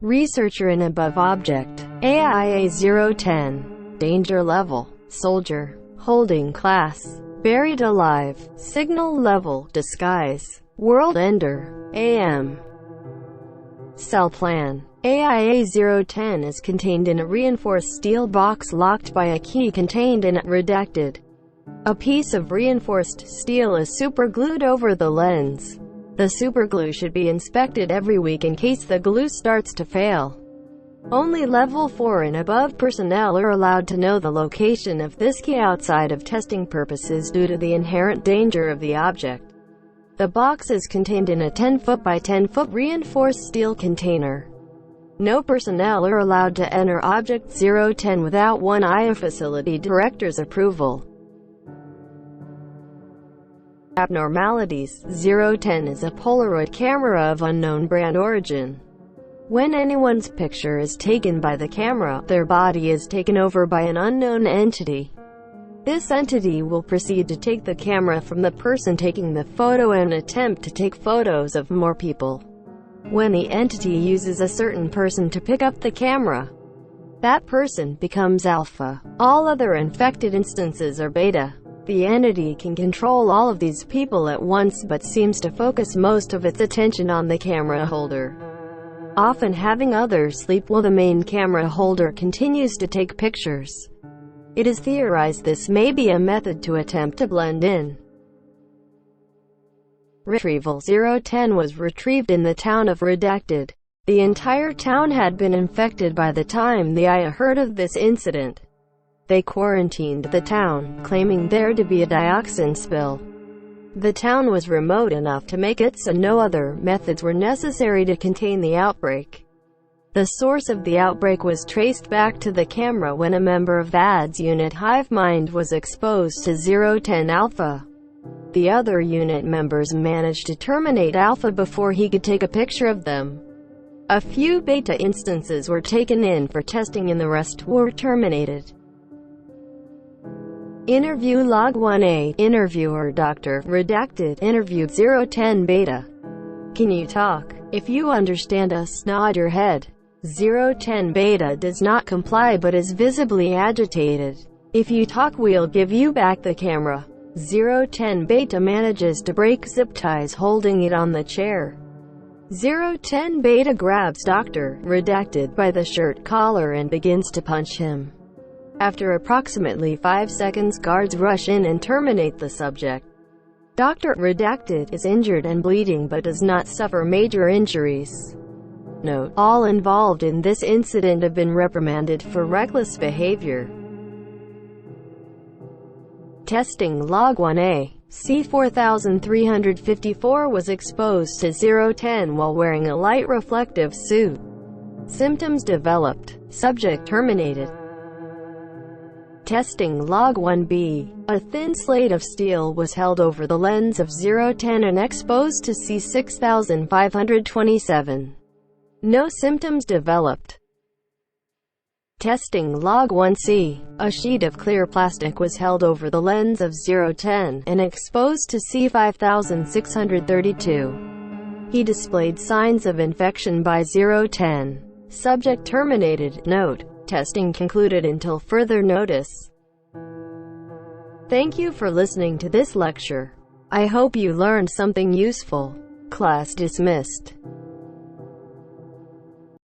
Researcher in above object. AIA 010. Danger level. Soldier. Holding class. Buried alive. Signal level. Disguise. World ender. AM. Cell plan. AIA 010 is contained in a reinforced steel box locked by a key contained in it. Redacted. A piece of reinforced steel is superglued over the lens. The superglue should be inspected every week in case the glue starts to fail. Only level 4 and above personnel are allowed to know the location of this key outside of testing purposes due to the inherent danger of the object. The box is contained in a 10-foot by 10-foot reinforced steel container. No personnel are allowed to enter Object 010 without one AIA facility director's approval. Abnormalities. 010 is a Polaroid camera of unknown brand origin. When anyone's picture is taken by the camera, their body is taken over by an unknown entity. This entity will proceed to take the camera from the person taking the photo and attempt to take photos of more people. When the entity uses a certain person to pick up the camera, that person becomes alpha. All other infected instances are beta. The entity can control all of these people at once but seems to focus most of its attention on the camera holder, often having others sleep while the main camera holder continues to take pictures. It is theorized this may be a method to attempt to blend in. Retrieval. 010 was retrieved in the town of Redacted. The entire town had been infected by the time the AIA heard of this incident. They quarantined the town, claiming there to be a dioxin spill. The town was remote enough to make it so no other methods were necessary to contain the outbreak. The source of the outbreak was traced back to the camera when a member of VAD's unit Hivemind was exposed to 010 Alpha. The other unit members managed to terminate Alpha before he could take a picture of them. A few Beta instances were taken in for testing and the rest were terminated. Interview Log 1A. Interviewer Dr. Redacted. Interviewed 010 Beta. Can you talk? If you understand us, nod your head. 010 Beta does not comply but is visibly agitated. If you talk, we'll give you back the camera. 010 Beta manages to break zip ties holding it on the chair. 010 Beta grabs Dr. Redacted by the shirt collar and begins to punch him. After approximately 5 seconds, guards rush in and terminate the subject. Dr. Redacted is injured and bleeding but does not suffer major injuries. Note: all involved in this incident have been reprimanded for reckless behavior. Testing Log 1A. C4354 was exposed to 010 while wearing a light reflective suit. Symptoms developed. Subject terminated. Testing Log 1B. A thin slate of steel was held over the lens of 010 and exposed to C6527. No symptoms developed. Testing Log 1C. A sheet of clear plastic was held over the lens of 010 and exposed to C5632. He displayed signs of infection by 010. Subject terminated. Note: testing concluded until further notice. Thank you for listening to this lecture. I hope you learned something useful. Class dismissed.